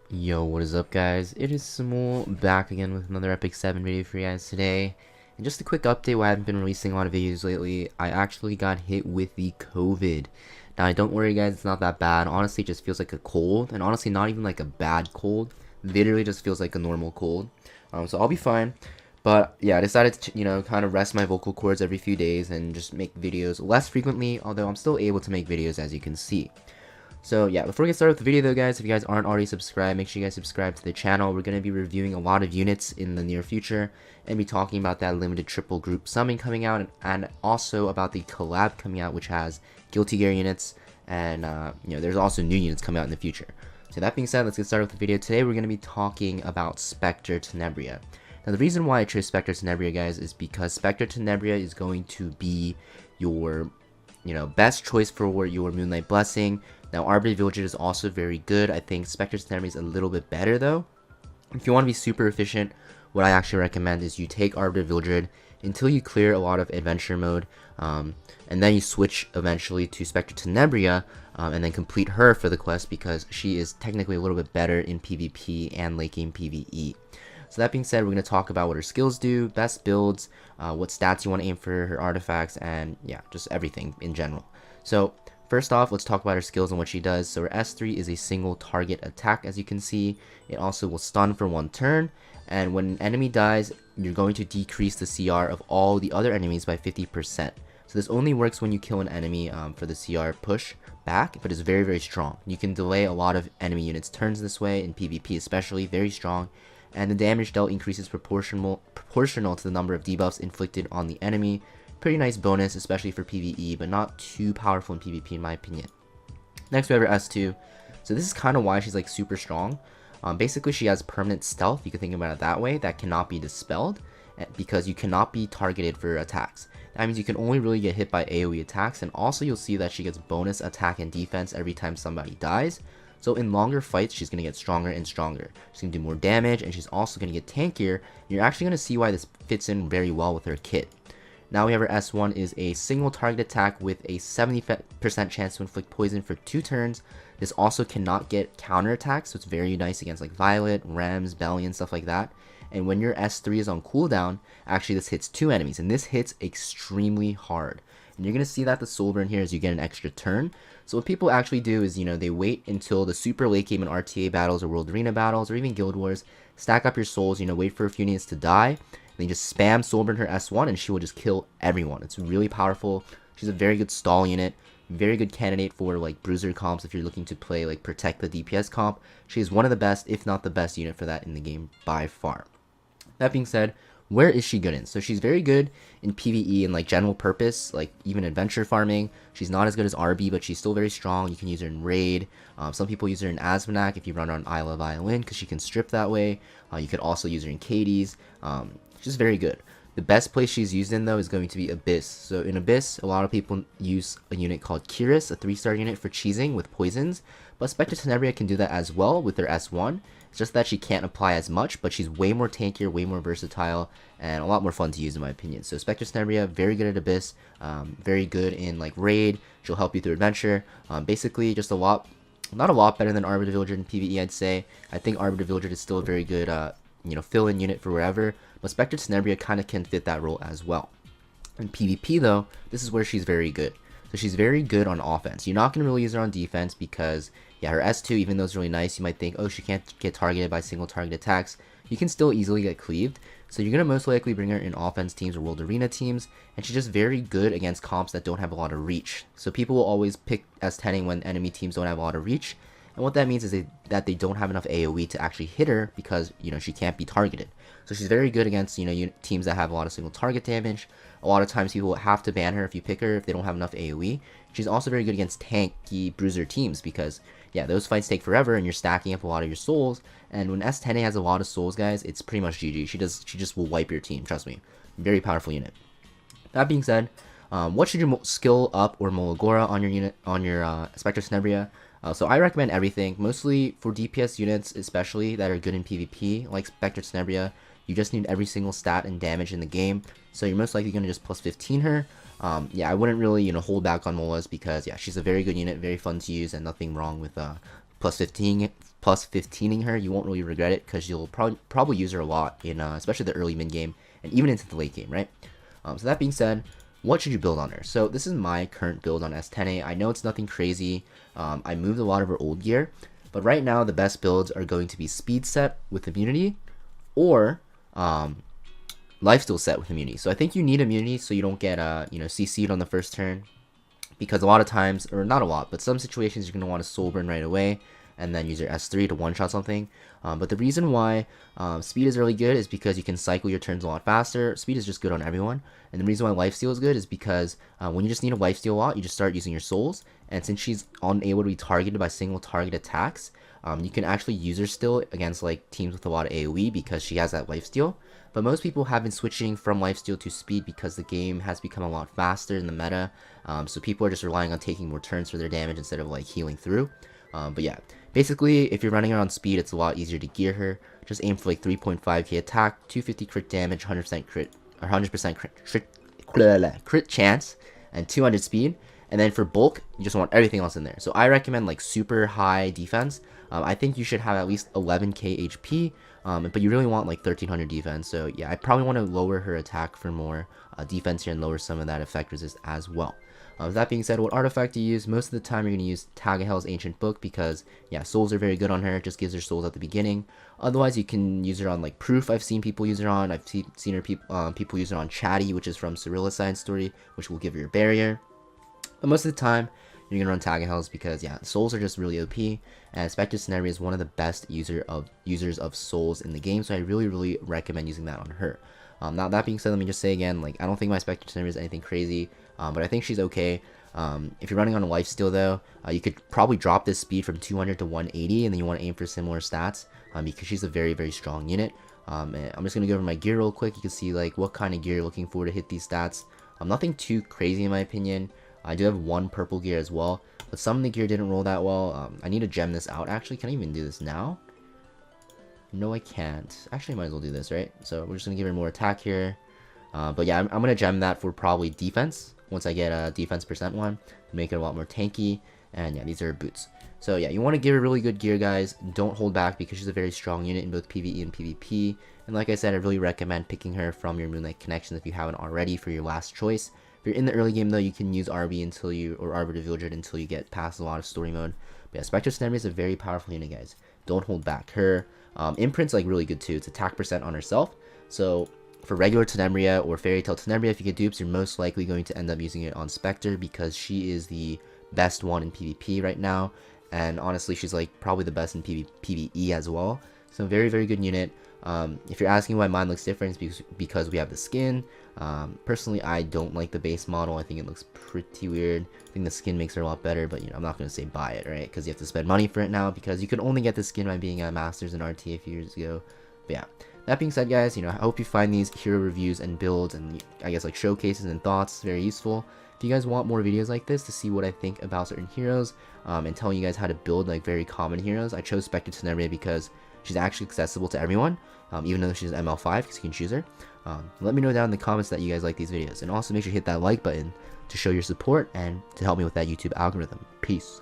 Yo, what is up guys? It is Samool back again with another Epic 7 video for you guys today. And just a quick update, why I haven't been releasing a lot of videos lately. I actually got hit with the COVID. Now don't worry guys, it's not that bad. Honestly, it just feels like a cold, and honestly not even like a bad cold. Literally just feels like a normal cold. So I'll be fine. But yeah, I decided to, kind of rest my vocal cords every few days and just make videos less frequently, although I'm still able to make videos as you can see. So yeah, before we get started with the video though guys, if you guys aren't already subscribed, make sure you guys subscribe to the channel. We're going to be reviewing a lot of units in the near future and be talking about that limited triple group summon coming out, and also about the collab coming out which has Guilty Gear units, and there's also new units coming out in the future. So that being said, let's get started with the video. Today we're going to be talking about Specter Tenebria. Now the reason why I chose Specter Tenebria guys is because Specter Tenebria is going to be your best choice for your Moonlight Blessing. Now Arbiter Village is also very good. I think Specter Tenebria is a little bit better though. If you want to be super efficient, what I actually recommend is you take Arbiter Village until you clear a lot of adventure mode, and then you switch eventually to Specter Tenebria, and then complete her for the quest, because she is technically a little bit better in PvP and late game PvE. So that being said, we're going to talk about what her skills do, best builds, what stats you want to aim for her artifacts, and yeah, just everything in general. So first off, let's talk about her skills and what she does. So her S3 is a single target attack, as you can see. It also will stun for 1 turn, and when an enemy dies, you're going to decrease the CR of all the other enemies by 50%. So this only works when you kill an enemy for the CR push back, but it's very, very strong. You can delay a lot of enemy units' turns this way, in PvP especially, very strong. And the damage dealt increases proportional to the number of debuffs inflicted on the enemy. Pretty nice bonus, especially for PvE, but not too powerful in PvP in my opinion. Next we have her S2. So this is kind of why she's like super strong. Basically she has permanent stealth, you can think about it that way, that cannot be dispelled, because you cannot be targeted for attacks. That means you can only really get hit by AoE attacks, and also you'll see that she gets bonus attack and defense every time somebody dies. So in longer fights, she's going to get stronger and stronger. She's going to do more damage, and she's also going to get tankier. You're actually going to see why this fits in very well with her kit. Now we have her S1 is a single target attack with a 70% chance to inflict poison for 2 turns. This also cannot get counter attacks, so it's very nice against like Violet, Rems, Belly, and stuff like that. And when your S3 is on cooldown, actually this hits 2 enemies, and this hits extremely hard. And you're going to see that the soul burn here is you get an extra turn. So what people actually do is, they wait until the super late game in RTA battles or World Arena battles or even Guild Wars, stack up your souls, wait for a few units to die, and then just spam soul burn her S1 and she will just kill everyone. It's really powerful. She's a very good stall unit, very good candidate for like bruiser comps if you're looking to play like protect the DPS comp. She is one of the best, if not the best unit for that in the game by far. That being said, where is she good in? So she's very good in PvE and like general purpose, like even adventure farming. She's not as good as RB, but she's still very strong. You can use her in raid. Some people use her in Asmonak if you run on Isle of Violin, because she can strip that way. You could also use her in Katie's. She's very good. The best place she's used in though is going to be Abyss. So in Abyss, a lot of people use a unit called Kiris, a 3-star unit for cheesing with poisons. But Specter Tenebria can do that as well with her S1. It's just that she can't apply as much, but she's way more tankier, way more versatile, and a lot more fun to use in my opinion. So Specter Tenebria, very good at Abyss, very good in like raid. She'll help you through adventure. Basically just not a lot better than Arbiter Villager in PvE, I'd say. I think Arbiter Villager is still a very good fill-in unit for wherever, but Specter Tenebria kind of can fit that role as well. In PvP though, this is where she's very good. So she's very good on offense. You're not going to really use her on defense because, yeah, her S2, even though it's really nice, you might think, oh, she can't get targeted by single target attacks. You can still easily get cleaved. So you're going to most likely bring her in offense teams or World Arena teams, and she's just very good against comps that don't have a lot of reach. So people will always pick S10ing when enemy teams don't have a lot of reach. And what that means is that they don't have enough AoE to actually hit her because, she can't be targeted. So she's very good against, teams that have a lot of single target damage. A lot of times people will have to ban her if you pick her if they don't have enough AoE. She's also very good against tanky bruiser teams because, yeah, those fights take forever and you're stacking up a lot of your souls. And when S10A has a lot of souls, guys, it's pretty much GG. She just will wipe your team, trust me. Very powerful unit. That being said, what should you skill up or Molagora on your unit, on your Specter Tenebria? So I recommend everything, mostly for DPS units especially that are good in PvP, like Specter Tenebria. You just need every single stat and damage in the game, so you're most likely going to just plus 15 her. Yeah, I wouldn't really, hold back on Molas because, yeah, she's a very good unit, very fun to use, and nothing wrong with plus 15ing her. You won't really regret it because you'll probably use her a lot in especially the early mid game and even into the late game, right? So that being said, what should you build on her? So this is my current build on S10A. I know it's nothing crazy. I moved a lot of her old gear, but right now the best builds are going to be speed set with immunity or lifesteal set with immunity. So I think you need immunity so you don't get CC'd on the first turn, because a lot of times, or not a lot, but some situations you're going to want to soul burn right away and then use your S3 to one-shot something. But the reason why speed is really good is because you can cycle your turns a lot faster. Speed is just good on everyone. And the reason why lifesteal is good is because when you just need a lifesteal a lot, you just start using your souls. And since she's unable to be targeted by single target attacks, you can actually use her still against like teams with a lot of AoE because she has that lifesteal. But most people have been switching from lifesteal to speed because the game has become a lot faster in the meta. So people are just relying on taking more turns for their damage instead of like healing through. But yeah, basically if you're running her on speed, it's a lot easier to gear her. Just aim for like 3.5k attack, 250 crit damage, 100% crit, or 100% crit chance, and 200 speed. And then for bulk, you just want everything else in there. So I recommend like super high defense. I think you should have at least 11k HP, but you really want like 1300 defense. So yeah, I probably want to lower her attack for more defense here and lower some of that effect resist as well. That being said, what artifact to use? Most of the time you're going to use Tagahel's Ancient Book because, yeah, souls are very good on her. It just gives her souls at the beginning. Otherwise, you can use her on, like, Proof. I've seen people use her on. I've seen her people use her on Chatty, which is from Cyrilla's side story, which will give her a barrier. But most of the time, you're going to run Tagahel's because, yeah, souls are just really OP. And Specter Tenebria is one of the best users of souls in the game. So I really, really recommend using that on her. Now, that being said, let me just say again, like, I don't think my Specter Tenebria is anything crazy. But I think she's okay. If you're running on a lifesteal though, you could probably drop this speed from 200 to 180, and then you want to aim for similar stats because she's a very, very strong unit. I'm just gonna go over my gear real quick. You can see like what kind of gear you're looking for to hit these stats. Nothing too crazy in my opinion. I do have one purple gear as well, but some of the gear didn't roll that well. I need to gem this out. Actually, can I even do this now? No, I can't. Actually, I might as well do this, right? So we're just gonna give her more attack here. But yeah, I'm gonna gem that for probably defense. Once I get a defense percent one, make it a lot more tanky. And yeah, these are boots. So yeah, you want to give her really good gear, guys. Don't hold back because she's a very strong unit in both PvE and PvP. And like I said, I really recommend picking her from your Moonlight connections if you haven't already for your last choice. If you're in the early game though, you can use RB or Arbor to Vildred until you get past a lot of story mode. But yeah, Specter Tenebria is a very powerful unit, guys. Don't hold back. Her imprint's like really good too. It's attack percent on herself. So for regular Tenebria or Fairy Tale Tenebria, if you get dupes, you're most likely going to end up using it on Specter because she is the best one in PvP right now. And honestly, she's like probably the best in PvE as well. So very, very good unit. If you're asking why mine looks different, it's because we have the skin. Personally, I don't like the base model. I think it looks pretty weird. I think the skin makes her a lot better, but I'm not going to say buy it, right? Because you have to spend money for it now because you could only get the skin by being a Masters in RT a few years ago. But yeah. That being said, guys, I hope you find these hero reviews and builds and I guess like showcases and thoughts very useful. If you guys want more videos like this to see what I think about certain heroes and telling you guys how to build like very common heroes, I chose Specter Tenebria because she's actually accessible to everyone, even though she's ML5 because you can choose her. Let me know down in the comments that you guys like these videos, and also make sure you hit that like button to show your support and to help me with that YouTube algorithm. Peace.